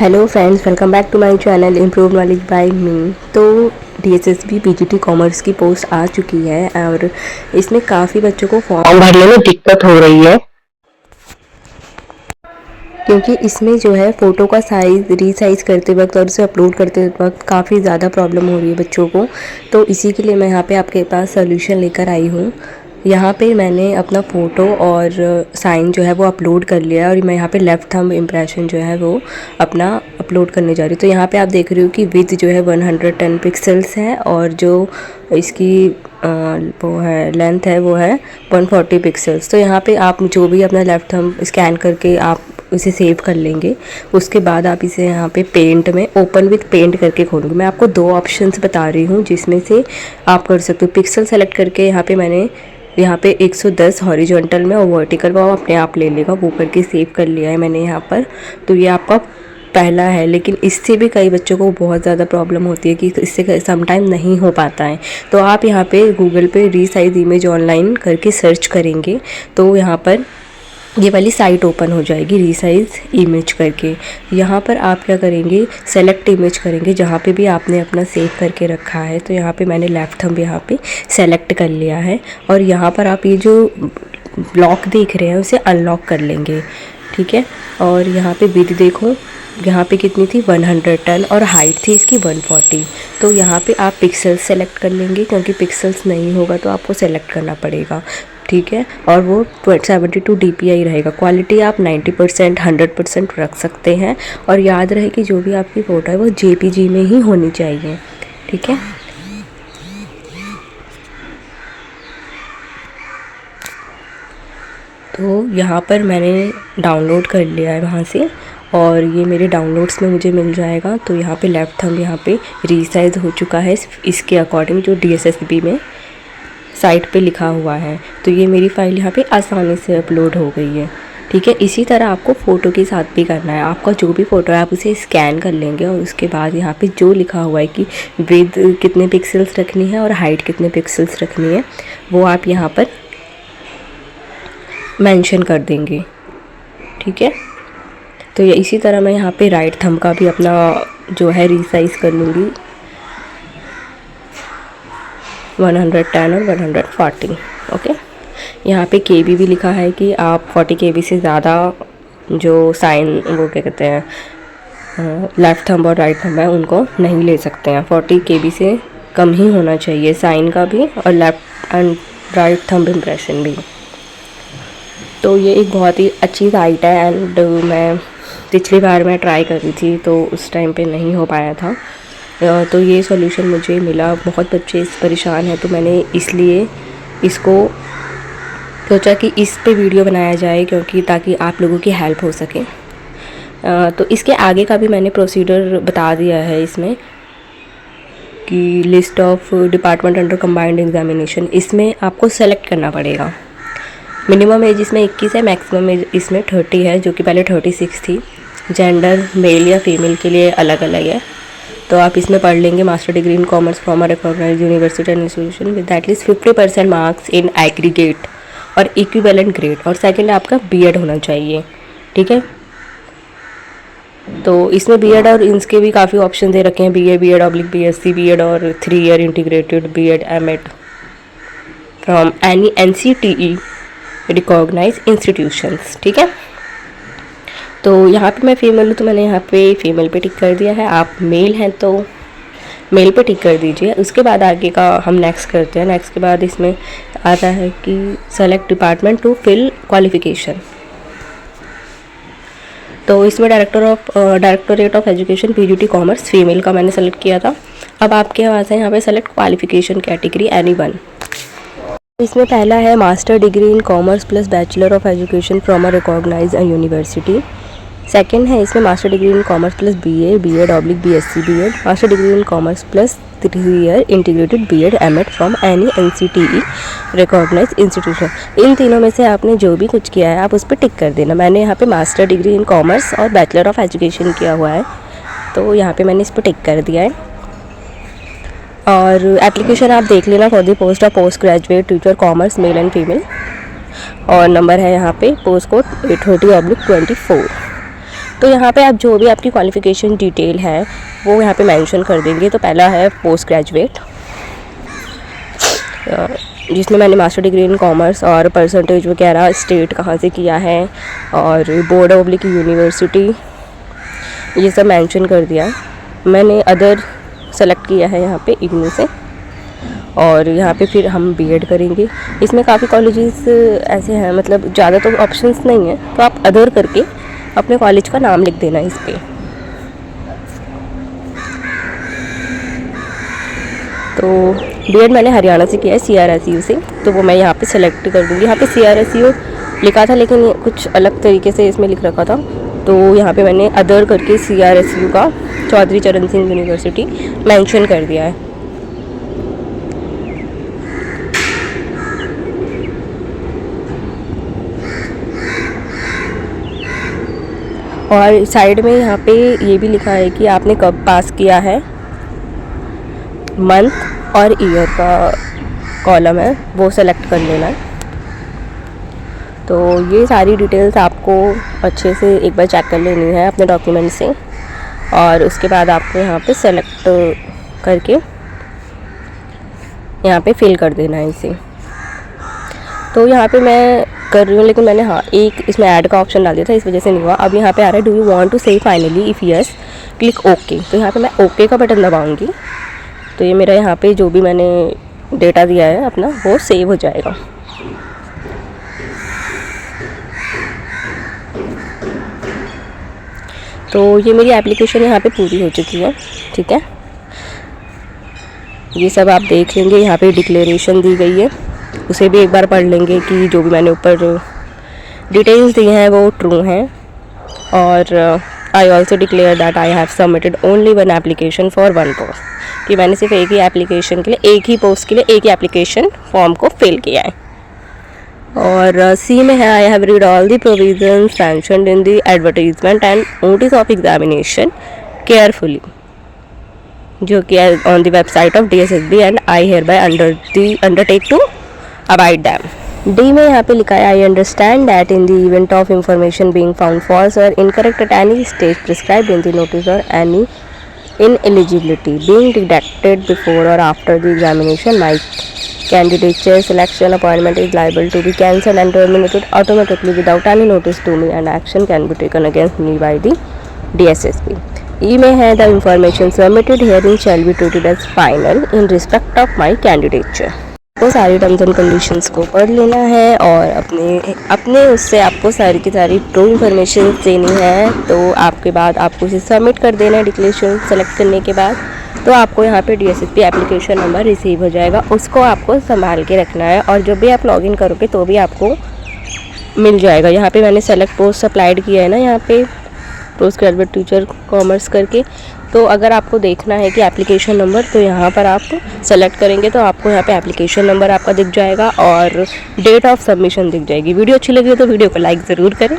Hello friends, welcome back to my channel improve knowledge by me. तो DSSB PGT commerce की post आ चुकी है और इसमें काफ़ी बच्चों को फॉर्म भरने में दिक्कत हो रही है, क्योंकि इसमें जो है फ़ोटो का साइज़ रीसाइज़ करते वक्त और उसे अपलोड करते वक्त काफ़ी ज़्यादा प्रॉब्लम हो रही है बच्चों को। तो इसी के लिए मैं यहाँ पे आपके पास सोल्यूशन लेकर आई हूँ। यहाँ पे मैंने अपना फ़ोटो और साइन जो है वो अपलोड कर लिया और मैं यहाँ पे लेफ़्ट थंब इम्प्रेशन जो है वो अपना अपलोड करने जा रही हूँ। तो यहाँ पे आप देख रहे हो कि विड्थ जो है 110 पिक्सल्स है और जो इसकी वो है लेंथ है वो है 140 पिक्सल्स। तो यहाँ पे आप जो भी अपना लेफ़्ट थंब स्कैन करके आप इसे सेव कर लेंगे। उसके बाद आप इसे यहाँ पे पेंट में ओपन विथ पेंट करके खोलूँगी। मैं आपको दो ऑप्शंस बता रही हूँ जिसमें से आप कर सकते हो। पिक्सल सेलेक्ट करके यहाँ पे मैंने यहाँ पे 110 हॉरिजॉन्टल में और वर्टिकल वो अपने आप ले लेगा, वो करके सेव कर लिया है मैंने यहाँ पर। तो ये आपका पहला है, लेकिन इससे भी कई बच्चों को बहुत ज़्यादा प्रॉब्लम होती है कि इससे समटाइम नहीं हो पाता है। तो आप यहाँ पे गूगल पे रीसाइज इमेज ऑनलाइन करके सर्च करेंगे तो यहाँ पर ये वाली साइट ओपन हो जाएगी रीसाइज इमेज करके। यहाँ पर आप क्या करेंगे, सेलेक्ट इमेज करेंगे जहाँ पे भी आपने अपना सेव करके रखा है। तो यहाँ पे मैंने लेफ़्ट थंब यहाँ पे सेलेक्ट कर लिया है और यहाँ पर आप ये जो ब्लॉक देख रहे हैं उसे अनलॉक कर लेंगे, ठीक है। और यहाँ पे विड्थ देखो, यहाँ पे कितनी थी 110 और हाइट थी इसकी 140। तो यहाँ पे आप पिक्सल्स सेलेक्ट कर लेंगे, क्योंकि पिक्सल्स नहीं होगा तो आपको सेलेक्ट करना पड़ेगा, ठीक है। और वो 72 DPI रहेगा। क्वालिटी आप 90% 100% रख सकते हैं और याद रहे कि जो भी आपकी फ़ोटो है वो JPG में ही होनी चाहिए, ठीक है। तो यहाँ पर मैंने डाउनलोड कर लिया है वहाँ से और ये मेरे डाउनलोड्स में मुझे मिल जाएगा। तो यहाँ पे लेफ़्ट थंब यहाँ पे रीसाइज़ हो चुका है इसके अकॉर्डिंग जो DSSB में साइट पे लिखा हुआ है। तो ये मेरी फ़ाइल यहाँ पे आसानी से अपलोड हो गई है, ठीक है। इसी तरह आपको फ़ोटो के साथ भी करना है। आपका जो भी फ़ोटो है आप उसे स्कैन कर लेंगे और उसके बाद यहाँ पे जो लिखा हुआ है कि विड्थ कितने पिक्सल्स रखनी है और हाइट कितने पिक्सल्स रखनी है वो आप यहाँ पर मेंशन कर देंगे, ठीक है। तो ये इसी तरह मैं यहाँ पे राइट थंब का भी अपना जो है रीसाइज़ कर लूँगी 110 और 140, ओके। यहाँ पे KB भी लिखा है कि आप 40 KB से ज़्यादा जो साइन वो क्या कहते हैं लेफ़्ट थंब और राइट थंब है उनको नहीं ले सकते हैं। 40 KB से कम ही होना चाहिए साइन का भी और left and right thumb impression भी। तो ये एक बहुत ही अच्छी साइट है एंड मैं पिछली बार मैं ट्राई करी थी तो उस टाइम पे नहीं हो पाया था। तो ये सॉल्यूशन मुझे मिला। बहुत बच्चे इस परेशान हैं तो मैंने इसलिए इसको सोचा कि इस पे वीडियो बनाया जाए, क्योंकि ताकि आप लोगों की हेल्प हो सके। तो इसके आगे का भी मैंने प्रोसीजर बता दिया है इसमें कि list of department under combined examination, इसमें आपको सेलेक्ट करना पड़ेगा। मिनिमम एज इसमें 21 है, मैक्सिमम एज इसमें 30 है, जो कि पहले 36 थी। जेंडर मेल या फीमेल के लिए अलग अलग है। तो आप इसमें पढ़ लेंगे master degree in commerce from a recognised university and institution with at least 50% marks in aggregate और इक्विवेलेंट ग्रेड, और सेकंड आपका BEd होना चाहिए, ठीक है। तो इसमें BEd और इसके भी काफ़ी ऑप्शन दे रखे हैं, BA BEd/BSc BEd और 3 year integrated BEd M.Ed from any NCTE recognise institutions, ठीक है। तो यहाँ पे मैं फ़ीमेल हूँ तो मैंने यहाँ पे फ़ीमेल पे टिक कर दिया है। आप मेल हैं तो मेल पे टिक कर दीजिए। उसके बाद आगे का हम नेक्स्ट करते हैं। नेक्स्ट के बाद इसमें आता है कि select department to fill qualification. तो इसमें directorate of education PGT commerce female का मैंने सेलेक्ट किया था। अब आपके पास है यहाँ पे सेलेक्ट क्वालिफ़िकेशन कैटेगरी एनीवन। इसमें पहला है master degree in commerce plus bachelor of education from a recognised university. Second है इसमें master degree in commerce plus BA BEd/BSc BEd, master degree in commerce plus 3 year integrated BEd M.Ed from any NCTE recognised institution. इन तीनों में से आपने जो भी कुछ किया है आप उस पर टिक कर देना। मैंने यहाँ पे मास्टर डिग्री इन कॉमर्स और बैचलर ऑफ एजुकेशन किया हुआ है, तो यहाँ पे मैंने इस पर टिक कर दिया है। और एप्लीकेशन आप देख लेना for the post of post graduate teacher commerce male and female, और नंबर है यहाँ पे पोस्ट कोड 830/24। तो यहाँ पे आप जो भी आपकी क्वालिफ़िकेशन डिटेल है वो यहाँ पे मेंशन कर देंगे। तो पहला है पोस्ट ग्रेजुएट, जिसमें मैंने मास्टर डिग्री इन कॉमर्स, और परसेंटेज वगैरह स्टेट कहाँ से किया है, और बोर्ड ऑब्लिक यूनिवर्सिटी, ये सब मेंशन कर दिया। मैंने अदर सेलेक्ट किया है यहाँ पे इग्नू से, और यहाँ पे फिर हम बीएड करेंगे। इसमें काफ़ी कॉलेजेस ऐसे हैं, मतलब ज़्यादा तो ऑप्शंस नहीं है, तो आप अदर करके अपने कॉलेज का नाम लिख देना इस पर। तो बीएड मैंने हरियाणा से किया है, CRSU से, तो वो मैं यहाँ पे सेलेक्ट कर दूँगी। यहाँ पे CRSU लिखा था लेकिन कुछ अलग तरीके से इसमें लिख रखा था, तो यहाँ पे मैंने अदर करके CRSU का चौधरी चरण सिंह यूनिवर्सिटी मेंशन कर दिया है। और साइड में यहाँ पे ये भी लिखा है कि आपने कब पास किया है, मंथ और ईयर का कॉलम है वो सेलेक्ट कर लेना है। तो ये सारी डिटेल्स आपको अच्छे से एक बार चेक कर लेनी है अपने डॉक्यूमेंट से, और उसके बाद आपको यहाँ पे सेलेक्ट करके यहाँ पे फिल कर देना है इसे। तो यहाँ पे मैं कर रही हूँ, लेकिन मैंने एक इसमें ऐड का ऑप्शन डाल दिया था, इस वजह से नहीं हुआ। अब यहाँ पे आ रहा है do you want to save finally, if yes click okay. तो यहाँ पे मैं ओके का बटन दबाऊँगी, तो ये मेरा यहाँ पे जो भी मैंने डेटा दिया है अपना वो सेव हो जाएगा। तो ये मेरी एप्लीकेशन यहाँ पे पूरी हो चुकी है, ठीक है। ये सब आप देख लेंगे, यहाँ पे डिक्लेरेशन दी गई है, उसे भी एक बार पढ़ लेंगे कि जो भी मैंने ऊपर डिटेल्स दी हैं वो ट्रू हैं। और I also declare that I have submitted only one application for one post, कि मैंने सिर्फ एक ही एप्लीकेशन के लिए, एक ही पोस्ट के लिए एक ही एप्लीकेशन फॉर्म को फिल किया है। और सी में है I have read all the provisions mentioned in the advertisement and notice of examination carefully, जो कि on the website of DSSB, and I hereby undertake to abide them. D में यहाँ पे लिखा है I understand that in the event of information being found false और incorrect at any stage prescribed in the notice और any ineligibility being detected before or after the examination, my candidature selection appointment is liable to be cancelled and terminated automatically without any notice to me, and action can be taken against me by the DSSB. E में है the information submitted herein shall be treated as final in respect of my candidature. आपको सारी terms and conditions को पढ़ लेना है और अपने उससे आपको सारी की सारी ट्रू इन्फॉर्मेशन देनी है। तो आपके बाद आपको उसे सबमिट कर देना है। डिक्लेरेशन सेलेक्ट करने के बाद तो आपको यहाँ पे DSSB एप्लीकेशन नंबर रिसीव हो जाएगा, उसको आपको संभाल के रखना है और जब भी आप लॉगिन करोगे तो भी आपको मिल जाएगा। यहाँ पे मैंने सेलेक्ट पोस्ट अप्लाइड किया है ना, यहाँ पे पोस्ट ग्रेजुएट टीचर कॉमर्स करके। तो अगर आपको देखना है कि एप्लीकेशन नंबर, तो यहाँ पर आप सेलेक्ट करेंगे तो आपको यहाँ पे एप्लीकेशन नंबर आपका दिख जाएगा और डेट ऑफ सबमिशन दिख जाएगी। वीडियो अच्छी लगी हो तो वीडियो को लाइक ज़रूर करें।